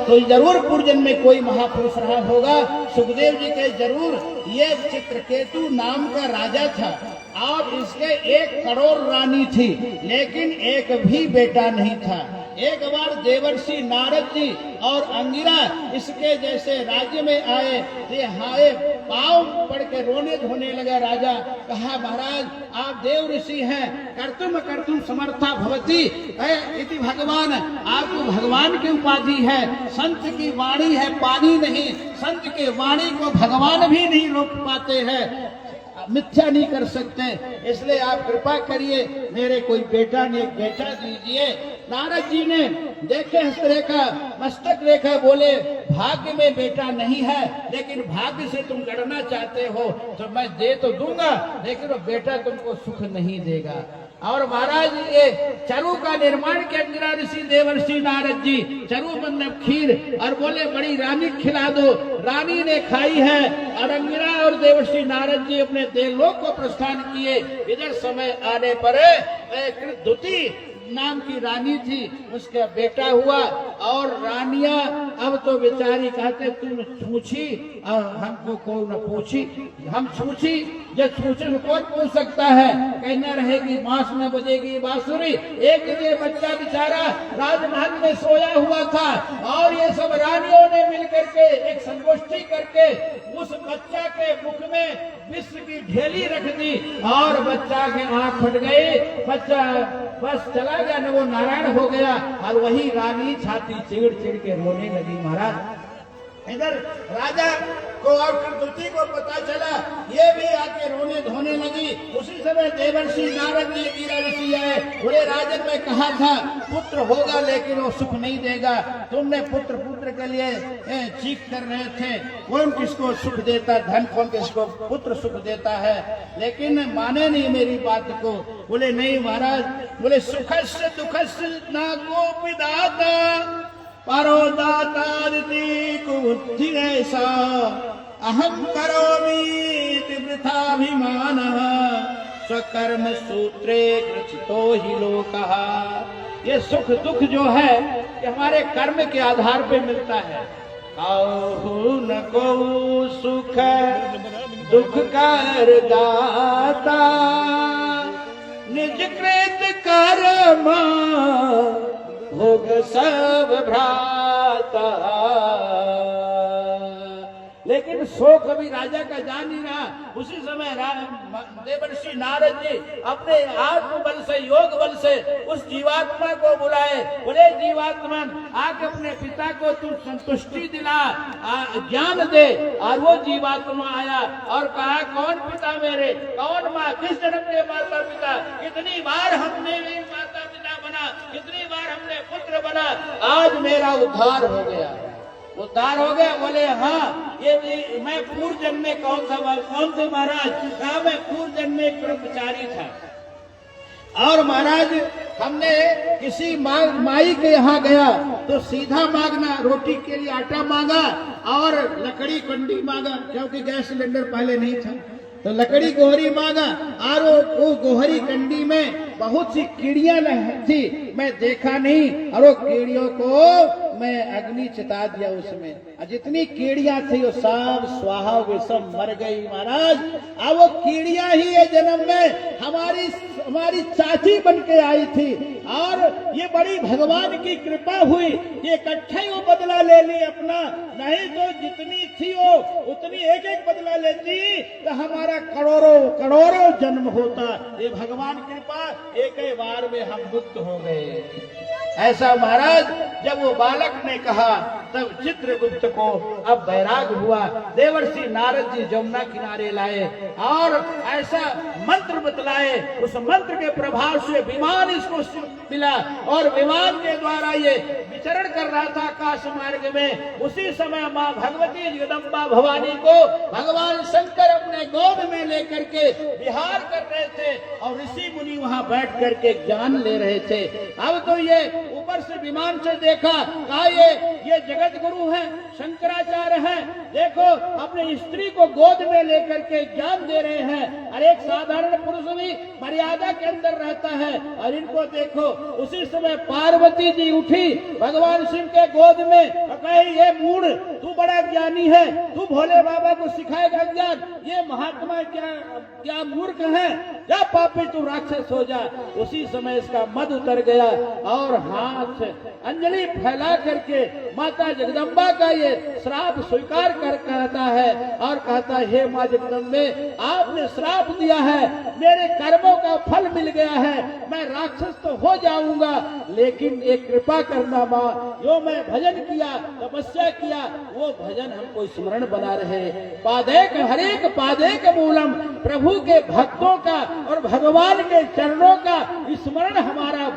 तो जरूर पूर्वजन्म में कोई महापुरुष रहा होगा। सुखदेव जी के जरूर ये चित्रकेतु नाम का राजा था और इसके 1 करोड़ रानी थी, लेकिन एक भी बेटा नहीं था। एक बार देवर्षि नारद जी और अंगिरा इसके जैसे राज्य में आए, ये हाय पाँव पड़ के रोने धोने लगा। राजा कहा, महाराज आप देव ऋषि हैं, कर्तुम समर्था भवती इति भगवान, आपको भगवान की उपाधि है। संत की वाणी है पानी नहीं, संत के वाणी को भगवान भी नहीं रोक पाते हैं, मिथ्या नहीं कर सकते, इसलिए आप कृपा करिए मेरे कोई बेटा नहीं, एक बेटा दीजिए। नारद जी ने देखे हस्तरेखा मस्तक रेखा, बोले भाग्य में बेटा नहीं है, लेकिन भाग्य से तुम लड़ना चाहते हो तो मैं दे तो दूंगा, लेकिन वो बेटा तुमको सुख नहीं देगा। और महाराज ये चरु का निर्माण किया अंगिरा ऋषि देवर्षि नारद जी, चरु मतलब खीर, और बोले बड़ी रानी खिला दो। रानी ने खाई है और अंगिरा और देवर्षि नारद जी अपने देवलोक को प्रस्थान किए। इधर समय आने पर कृतदुति नाम की रानी थी, उसका बेटा हुआ। और रानियां अब तो बेचारी कहते तुम छूछी हमको कौन न पूछी, हम छूछी, जब छूछे को कौन पूछ सकता है, कहना रहेगी बांस न बजेगी बांसुरी। एक ये बच्चा बेचारा राजमहल में सोया हुआ था और ये सब रानियों ने मिलकर के एक संगोष्ठी करके उस बच्चा के मुख में विष की ढेली रख दी और बच्चा के आंख फट गई, बच्चा बस चला गया न, वो नारायण हो गया। और वही रानी छाती चिड़ चिड़ के रोने लगी। महाराज इधर राजा को और कृतदुति को पता चला, ये भी आके रोने धोने लगी। उसी समय देवर्षि नारद ने अंगिरा ऋषि आए, बोले राजन मैं कहा था पुत्र होगा लेकिन वो सुख नहीं देगा, तुमने पुत्र के लिए चीख कर रहे थे, कौन किसको सुख देता, धन कौन किसको पुत्र सुख देता है, लेकिन माने नहीं मेरी बात को। बोले नहीं महाराज, बोले सुखस्य दुखस्य ना कोपि दाता परो दातारिति कुबुद्धि ऐसा अहम करोमि वृथाभिमानः स्वकर्म सूत्रे ग्रथितो हि लोकः। ये सुख दुख जो है ये हमारे कर्म के आधार पे मिलता है। काहू न को सुख दुख कर दाता निज कृत कर्म भोग सब भ्राता। लेकिन शोक अभी राजा का जान नहीं रहा। उसी समय देवर्षि नारद जी अपने आत्म बल से, योग बल से उस जीवात्मा को बुलाए, बोले जीवात्मा आके अपने पिता को तू संतुष्टि दिला, ज्ञान दे। और वो जीवात्मा आया और कहा कौन पिता मेरे, कौन माँ, किस जन्म के माता पिता, कितनी बार हमने भी माता पिता बना, कितनी बार हमने पुत्र बना, आज मेरा उद्धार हो गया, उद्धार हो गया। बोले हाँ, ये मैं पूर्व जन्म में कौन थे महाराज, कहा मैं पूर्व जन्म में एक ब्रह्मचारी था और महाराज हमने किसी माई के यहाँ गया तो सीधा मांगना, रोटी के लिए आटा मांगा और लकड़ी कंडी मांगा, क्योंकि गैस सिलेंडर पहले नहीं था, तो लकड़ी गोहरी मांगा और वो गोहरी कंडी में बहुत सी कीड़ियां थी, मैं देखा नहीं, और वो कीड़ियों को मैं अग्नि चिता दिया उसमें, और जितनी कीड़ियां थी वो सब स्वाहा हुए, सब मर गई महाराज। अब वो कीड़ियां ही ये जन्म में हमारी चाची बन के आई थी और ये बड़ी भगवान की कृपा हुई, ये इकट्ठे ही वो बदला ले ली अपना, नहीं तो जितनी थी वो उतनी एक एक बदला लेती तो हमारा करोड़ों जन्म होता। ये भगवान कृपा, एक ही बार में हम मुक्त हो गए। ऐसा महाराज जब वो बालक ने कहा तब चित्रगुप्त को अब वैराग हुआ। देवर्षि नारद जी जमुना किनारे लाए और ऐसा मंत्र बतलाए, उस मंत्र के प्रभाव से विमान इसको मिला और विमान के द्वारा ये विचरण कर रहा था आकाश मार्ग में। उसी समय माँ भगवती जगदम्बा भवानी को भगवान शंकर अपने गोद में लेकर के विहार कर रहे थे और ऋषि मुनि वहां बैठ करके ज्ञान ले रहे थे। अब तो ये ऊपर से विमान से देखा, कहा ये जगत गुरु हैं, शंकराचार्य हैं, देखो अपनी स्त्री को गोद में लेकर के ज्ञान दे रहे हैं। और एक साधारण पुरुष भी मर्यादा के अंदर रहता है। और इनको देखो, उसी समय पार्वती जी उठी भगवान शिव के गोद में और कही, ये मूढ़, तू बड़ा ज्ञानी है, तू भोले बाबा को सिखाएगा ज्ञान, ये महात्मा क्या मूर्ख है, क्या पापी, तू राक्षस हो जा। उसी समय इसका मद उतर गया और हाथ अंजलि फैला करके माता जगदम्बा का ये श्राप स्वीकार कर कहता है और कहता है, हे माँ जगदम्बे, आपने श्राप दिया है, मेरे कर्मों का फल मिल गया है, मैं राक्षस तो हो जाऊंगा, लेकिन एक कृपा करना माँ, जो मैं भजन किया, तपस्या किया, वो भजन हमको स्मरण बना रहे। पादेक हरेक पादेक मूलम, प्रभु के भक्तों का और भगवान के चरणों का स्मरण हमारा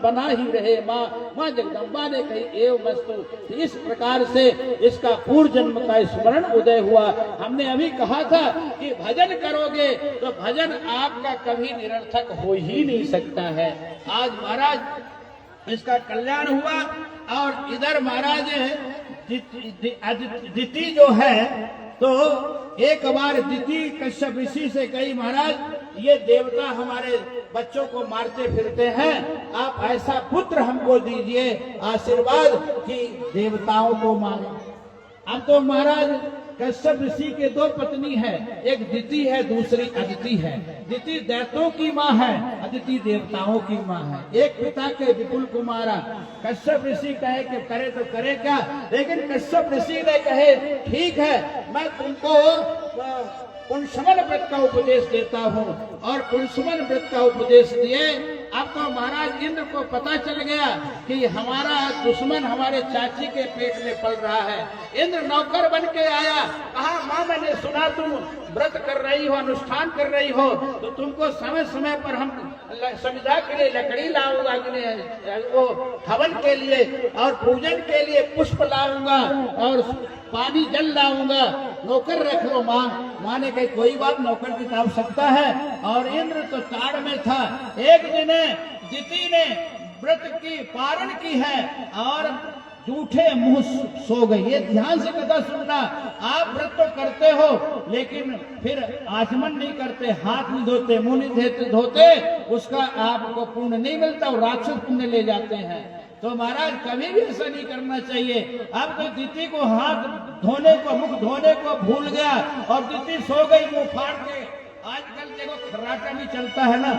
बना ही रहे। माँ जगदम्बा ने कही, एव मस्तु। इस प्रकार से इसका पूर्व जन्म का स्मरण उदय हुआ। हमने अभी कहा था कि भजन करोगे तो भजन आपका कभी निरर्थक हो ही नहीं सकता है। आज महाराज इसका कल्याण हुआ और इधर महाराज दिति जो है, तो एक बार दिति कश्यप ऋषि से कही, महाराज ये देवता हमारे बच्चों को मारते फिरते हैं, आप ऐसा पुत्र हमको दीजिए आशीर्वाद कि देवताओं को मारे। अब तो महाराज कश्यप ऋषि के दो पत्नी है, एक दिति है, दूसरी अदिति है। दिति दैत्यों की माँ है, अदिति देवताओं की माँ है। एक पिता के विपुल कुमारा। कश्यप ऋषि कहे कि करे तो करे क्या, लेकिन कश्यप ऋषि ने कहे, ठीक है, मैं तुमको पुंसवन व्रत का उपदेश देता हूँ। और पुंसवन व्रत का उपदेश दिए। अब तो महाराज इंद्र को पता चल गया कि हमारा दुश्मन हमारे चाची के पेट में पल रहा है। इंद्र नौकर बन के आया, कहा, माँ मैंने सुना तुम व्रत कर रही हो, अनुष्ठान कर रही हो, तो तुमको समय समय पर हम संविदा के लिए लकड़ी लाऊंगा, वो हवन के लिए और पूजन के लिए पुष्प लाऊंगा और पानी जल लाऊंगा, नौकर रख लो माँ। माँ ने कही, कोई बात, नौकर की तो आवश्यकता है। और इंद्र तो ताड़ में था। एक दिन दिति ने व्रत की पारण की है और झूठे मुंह सो गई। ये ध्यान से कथा सुनना, आप व्रत तो करते हो लेकिन फिर आचमन नहीं करते, हाथ नहीं धोते, मुंह नहीं धोते, उसका आपको पुण्य नहीं मिलता और राक्षस पुण्य ले जाते हैं। तो महाराज कभी भी ऐसा नहीं करना चाहिए। अब तो दिति को हाथ धोने को, मुख धोने को भूल गया और दिति सो गई मुंह फाड़ के। आजकल देखो खर्राटा भी चलता है ना,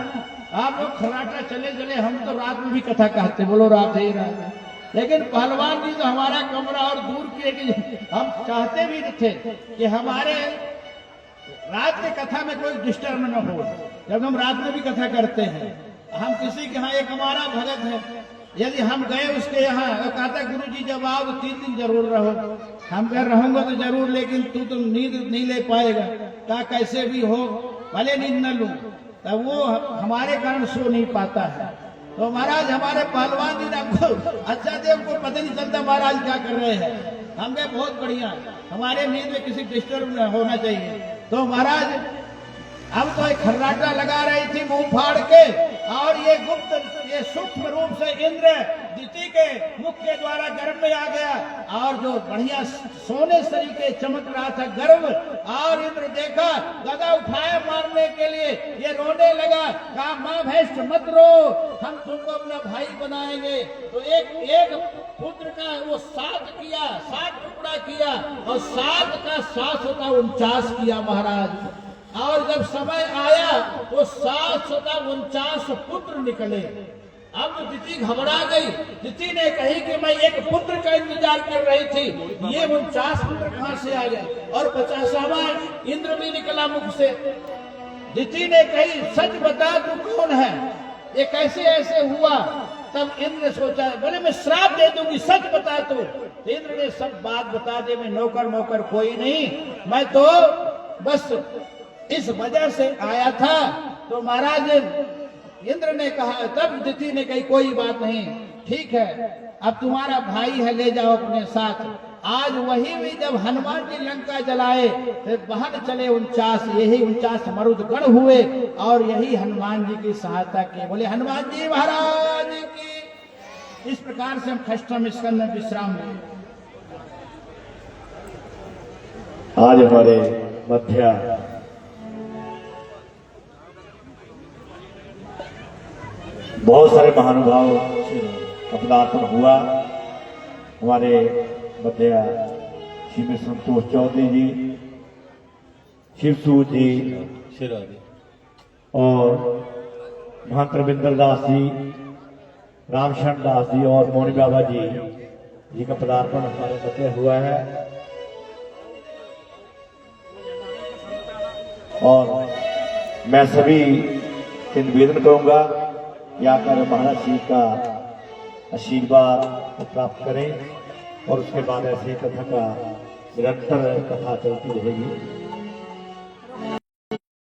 आप लोग खर्राटा चले चले, हम तो रात में भी कथा कहते, बोलो रात ही रात। लेकिन पहलवान जी तो हमारा कमरा और दूर किए कि हम चाहते भी नहीं थे कि हमारे रात के कथा में कोई डिस्टर्ब न हो। जब हम रात में भी कथा करते हैं, हम किसी के यहाँ, एक हमारा भगत है, यदि हम गए उसके यहाँ, कहता गुरु जी जब आओ 3 दिन जरूर रहो। हम कह रहूंगा तो जरूर, लेकिन तू नींद नहीं ले पाएगा। कहा कैसे भी हो, भले नींद न लूं, तब वो हमारे कारण सो नहीं पाता है। तो महाराज हमारे पहलवान जी ने हमको अच्छा देव को पता नहीं चलता महाराज क्या कर रहे हैं। हम कहे बहुत बढ़िया, हमारे नींद में किसी डिस्टर्ब होना चाहिए। तो महाराज अब तो एक खर्राटा लगा रही थी मुंह फाड़ के, और ये गुप्त, ये सूक्ष्म रूप से इंद्र दिति के मुख के द्वारा गर्भ में आ गया और जो बढ़िया सोने सरीके चमक रहा था गर्भ, और इंद्र देखा, गदा उठाया मारने के लिए, ये रोने लगा, कहा माँ भैंस मत रो, हम तुमको अपना भाई बनाएंगे। तो एक पुत्र का वो 7 किया, 7 टुकड़ा किया और 7 का 7 होता 49 किया महाराज। और जब समय आया तो 749 पुत्र निकले। अब तो दिति घबरा गई। दिति ने कही कि मैं एक पुत्र का इंतजार कर रही थी, ये 49 पुत्र कहां से आ गए, और 50वां इंद्र भी निकला मुख से। दिति ने कही, सच बता तू कौन है, ये कैसे ऐसे हुआ। तब इंद्र ने सोचा, बोले मैं श्राप दे दूंगी, सच बता तू। इंद्र ने सब बात बता दी, मैं नौकर कोई नहीं, मैं तो बस इस वजह से आया था। तो महाराज इंद्र ने कहा, तब दिति ने कही कोई बात नहीं, ठीक है, अब तुम्हारा भाई है, ले जाओ अपने साथ। आज वही भी जब हनुमान जी लंका जलाए तो बहन चले 49, यही 49 मरुदगण हुए और यही हनुमान जी की सहायता की। बोले हनुमान जी महाराज की। इस प्रकार से हम खष्टम स्कंद में विश्राम लें। आज हमारे मध्य बहुत सारे महानुभाव का पदार्पण हुआ। हमारे मध्य श्री संतोष चौधरी जी, शिवसूत जी और महंत रविंद्र दास जी, रामशरण दास जी और मोनी बाबा जी का पदार्पण हमारे मध्य हुआ है। और मैं सभी से निवेदन करूंगा या कर महाराज जी का आशीर्वाद प्राप्त करें और उसके बाद ऐसे कथा का निरंतर कथा चलती रहेगी।